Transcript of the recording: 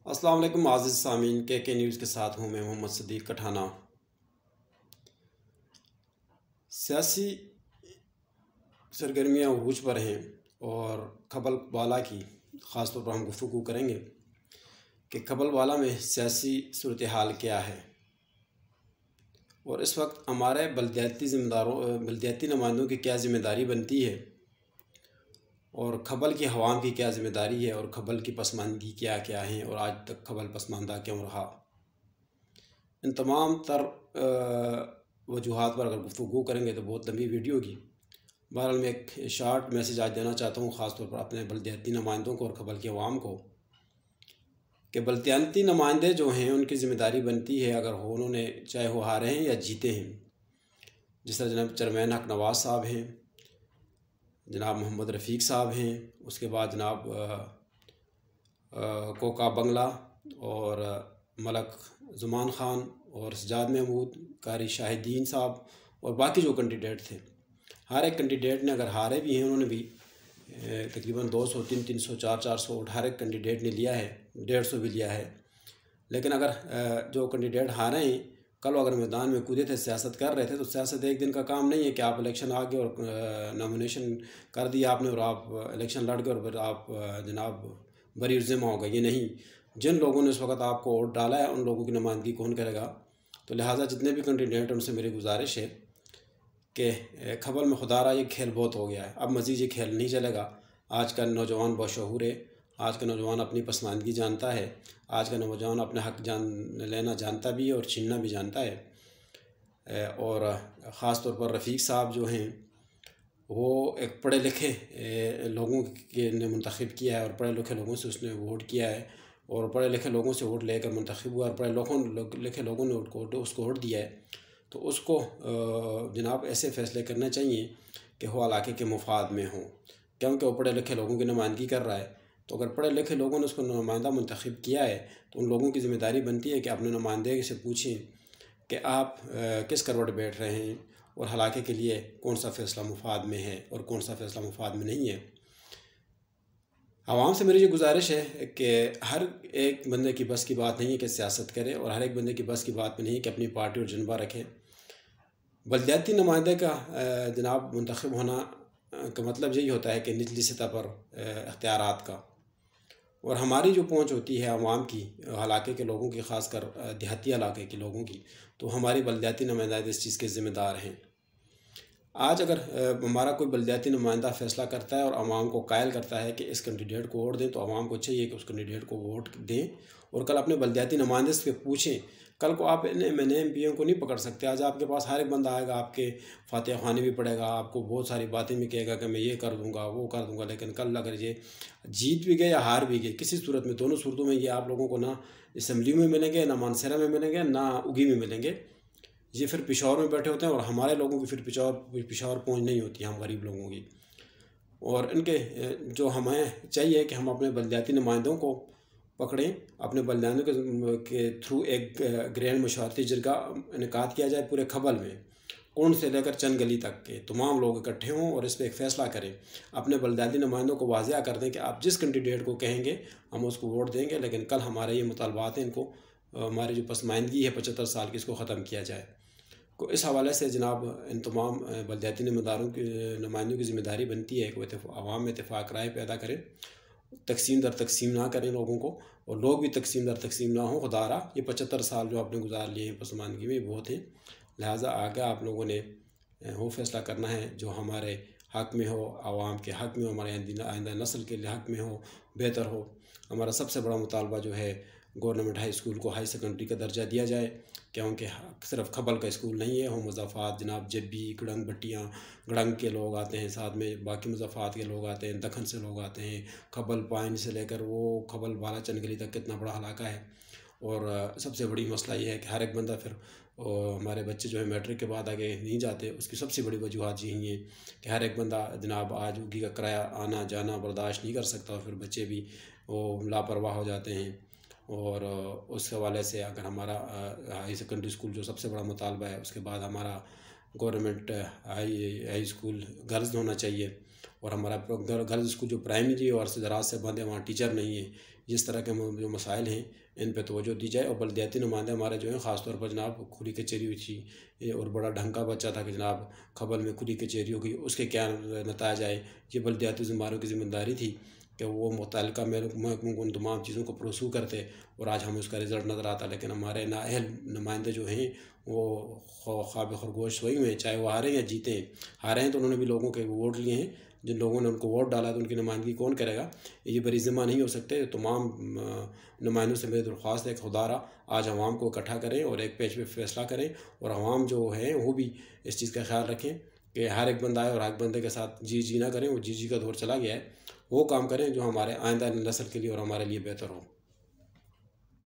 السلام علیکم معزز سامعین، کے نیوز کے ساتھ ہوں میں محمد صدیق کٹھانہ۔ سیاسی سرگرمیاں عروج پر ہیں اور کھبل بالا کی خاص طور پر ہم گفتگو کریں گے کہ کھبل بالا میں سیاسی صورتحال کیا ہے اور اس وقت ہمارے بلدیاتی نمائندوں کی کیا ذمہ داری بنتی ہے اور کھبل کی عوام کی کیا ذمہ داری ہے اور کھبل کی پسماندگی کیا ہیں اور آج تک کھبل پسماندہ کیوں رہا۔ ان تمام تر وجوہات پر اگر گفتگو کریں گے تو بہت لمبی ویڈیو ہوگی۔ بہرحال میں ایک شارٹ میسیج آج دینا چاہتا ہوں خاص طور پر اپنے بلدیاتی نمائندوں کو اور کھبل کی عوام کو کہ بلدیاتی نمائندے جو ہیں ان کی ذمہ داری بنتی ہے اگر انہوں نے چاہے وہ ہارے ہیں یا جیتے ہیں، جس طرح جناب چیئرمین حق نواز صاحب ہیں، جناب محمد رفیق صاحب ہیں، اس کے بعد جناب کوکا بنگلہ اور ملک زمان خان اور سجاد محمود، قاری شاہدین صاحب اور باقی جو کینڈیڈیٹ تھے، ہر ایک کینڈیڈیٹ نے اگر ہارے بھی ہیں انہوں نے بھی تقریباً 200 300 400 ووٹ ہر ایک کینڈیڈیٹ نے لیا ہے، 150 بھی لیا ہے۔ لیکن اگر جو کینڈیڈیٹ ہارے ہیں کل اگر میدان میں کودے تھے، سیاست کر رہے تھے، تو سیاست ایک دن کا کام نہیں ہے کہ آپ الیکشن آ گئے اور نامینیشن کر دیا آپ نے اور آپ الیکشن لڑ گئے اور پھر آپ جناب بری ذمہ ہو گئے۔ یہ نہیں، جن لوگوں نے اس وقت آپ کو ووٹ ڈالا ہے ان لوگوں کی نمائندگی کون کرے گا؟ تو لہٰذا جتنے بھی کینڈیڈیٹ ان سے میری گزارش ہے کہ کھبل میں خدا را یہ کھیل بہت ہو گیا ہے، اب مزید یہ کھیل نہیں چلے گا۔ آج کا نوجوان بشعور ہے، آج کا نوجوان اپنی پسماندگی جانتا ہے، آج کا نوجوان اپنے حق لینا جانتا بھی ہے اور چھیننا بھی جانتا ہے۔ اور خاص طور پر رفیق صاحب جو ہیں وہ ایک پڑھے لکھے لوگوں نے منتخب کیا ہے اور پڑھے لکھے لوگوں سے اس نے ووٹ کیا ہے اور پڑھے لکھے لوگوں سے ووٹ لے کر منتخب ہوا اور پڑھے لکھے لوگوں نے اس کو ووٹ دیا ہے، تو اس کو جناب ایسے فیصلے کرنے چاہیے کہ وہ علاقے کے مفاد میں ہوں، کیونکہ وہ پڑھے لکھے لوگوں کی نمائندگی کر رہا ہے۔ تو اگر پڑھے لکھے لوگوں نے اس کو نمائندہ منتخب کیا ہے تو ان لوگوں کی ذمہ داری بنتی ہے کہ اپنے نمائندے سے پوچھیں کہ آپ کس کروٹ بیٹھ رہے ہیں اور علاقے کے لیے کون سا فیصلہ مفاد میں ہے اور کون سا فیصلہ مفاد میں نہیں ہے۔ عوام سے میری یہ گزارش ہے کہ ہر ایک بندے کی بس کی بات نہیں ہے کہ سیاست کرے اور ہر ایک بندے کی بس کی بات میں نہیں ہے کہ اپنی پارٹی اور جنبہ رکھے۔ بلدیاتی نمائندے کا جناب منتخب ہونا کا مطلب یہی ہوتا ہے کہ نچلی سطح پر اختیارات کا، اور ہماری جو پہنچ ہوتی ہے عوام کی، علاقے کے لوگوں کی، خاص کر دیہاتی علاقے کے لوگوں کی، تو ہماری بلدیاتی نمائندہ اس چیز کے ذمہ دار ہیں۔ آج اگر ہمارا کوئی بلدیاتی نمائندہ فیصلہ کرتا ہے اور عوام کو قائل کرتا ہے کہ اس کینڈیڈیٹ کو ووٹ دیں، تو عوام کو چاہیے کہ اس کینڈیڈیٹ کو ووٹ دیں اور کل اپنے بلدیاتی نمائندے سے پوچھیں۔ کل کو آپ ایم پی کو نہیں پکڑ سکتے۔ آج آپ کے پاس ہر ایک بندہ آئے گا، آپ کے فاتحہ خوانی بھی پڑے گا، آپ کو بہت ساری باتیں بھی کہے گا کہ میں یہ کر دوں گا وہ کر دوں گا، لیکن کل اگر یہ جیت بھی گئے یا ہار بھی گئے، کسی صورت میں دونوں صورتوں میں یہ آپ لوگوں کو نہ اسمبلی میں ملیں گے، نہ مانسہرہ میں ملیں گے، نہ اگی میں ملیں گے۔ یہ پھر پشاور میں بیٹھے ہوتے ہیں اور ہمارے لوگوں کی پھر پشاور پہنچ نہیں ہوتی ہم غریب لوگوں کی۔ اور ان کے جو ہمیں چاہیے کہ ہم اپنے بلدیاتی نمائندوں کو پکڑیں، اپنے بلدیاتی کے تھرو ایک گرینڈ مشاورتی جرگہ انعقاد کیا جائے پورے کھبل میں، کون سے لے کر چند گلی تک کے تمام لوگ اکٹھے ہوں اور اس پہ ایک فیصلہ کریں۔ اپنے بلدیاتی نمائندوں کو واضح کر دیں کہ آپ جس کینڈیڈیٹ کو کہیں گے ہم اس کو ووٹ دیں گے، لیکن کل ہمارے یہ مطالبات ہیں، ان کو ہماری جو پسماندگی ہے 75 سال کی، اس کو ختم کیا جائے۔ کو اس حوالے سے جناب ان تمام بلدیاتی نمائندوں کی ذمہ داری بنتی ہے کہ وہ عوام میں اتفاق رائے پیدا کریں، تقسیم در تقسیم نہ کریں لوگوں کو، اور لوگ بھی تقسیم در تقسیم نہ ہوں۔ خدا را یہ 75 سال جو آپ نے گزار لیے ہیں پسماندگی میں بہت ہیں، لہٰذا آگے آپ لوگوں نے وہ فیصلہ کرنا ہے جو ہمارے حق میں ہو، عوام کے حق میں ہو، ہمارے آئندہ نسل کے حق میں ہو، بہتر ہو۔ ہمارا سب سے بڑا مطالبہ جو ہے گورنمنٹ ہائی اسکول کو ہائی سیکنڈری کا درجہ دیا جائے، کیونکہ صرف کھبل کا اسکول نہیں ہے، وہ مضافات جناب جبی، گڑنگ بٹیاں، گڑنگ کے لوگ آتے ہیں، ساتھ میں باقی مضافات کے لوگ آتے ہیں، دکن سے لوگ آتے ہیں، کھبل پائن سے لے کر وہ کھبل بالا چند گلی تک کتنا بڑا علاقہ ہے۔ اور سب سے بڑی مسئلہ یہ ہے کہ ہر ایک بندہ پھر ہمارے بچے جو ہے میٹرک کے بعد آگے نہیں جاتے، اس کی سب سے بڑی وجوہات یہی ہیں کہ ہر ایک بندہ جناب آج اگی کا کرایہ آنا جانا برداشت نہیں کر سکتا، اور پھر بچے بھی وہ لاپرواہ ہو جاتے ہیں۔ اور اس حوالے سے اگر ہمارا ہائی سیکنڈری اسکول جو سب سے بڑا مطالبہ ہے، اس کے بعد ہمارا گورنمنٹ ہائی اسکول گرلز ہونا چاہیے، اور ہمارا گرلز اسکول جو پرائمری اور زراعت سے بند ہے وہاں ٹیچر نہیں ہے. جس طرح کے جو مسائل ہیں ان پہ توجہ دی جائے. اور بلدیاتی نمائندے ہمارے جو ہیں خاص طور پر جناب کھلی کچہری ہوئی تھی اور بڑا ڈھنگ کا بچہ تھا کہ جناب خبل میں کھلی کچہری ہوگی، اس کے کیا نتائج آئے. یہ بلدیاتی ذمہ کی ذمہ داری تھی کہ وہ متعلقہ محکموں کو ان تمام چیزوں کو پرسو کرتے، اور آج ہمیں اس کا رزلٹ نظر آتا. لیکن ہمارے نااہل نمائندے جو ہیں وہ خواب خرگوش سوئی ہوئے ہیں، چاہے وہ ہارے یا جیتے ہیں. ہارے ہیں تو انہوں نے بھی لوگوں کے ووٹ لیے ہیں، جن لوگوں نے ان کو ووٹ ڈالا تو ان کی نمائندگی کون کرے گا؟ یہ بری ذمہ نہیں ہو سکتے. تمام نمائندوں سے میری درخواست ہے کہ خدا را آج عوام کو اکٹھا کریں اور ایک پیج پہ فیصلہ کریں، اور عوام جو ہیں وہ بھی اس چیز کا خیال رکھیں کہ ہر ایک بندہ آئے اور ہر ایک بندے کے ساتھ جی نہ کریں. وہ جی کا دور چلا گیا ہے. وہ کام کریں جو ہمارے آئندہ نسل کے لیے اور ہمارے لیے بہتر ہو.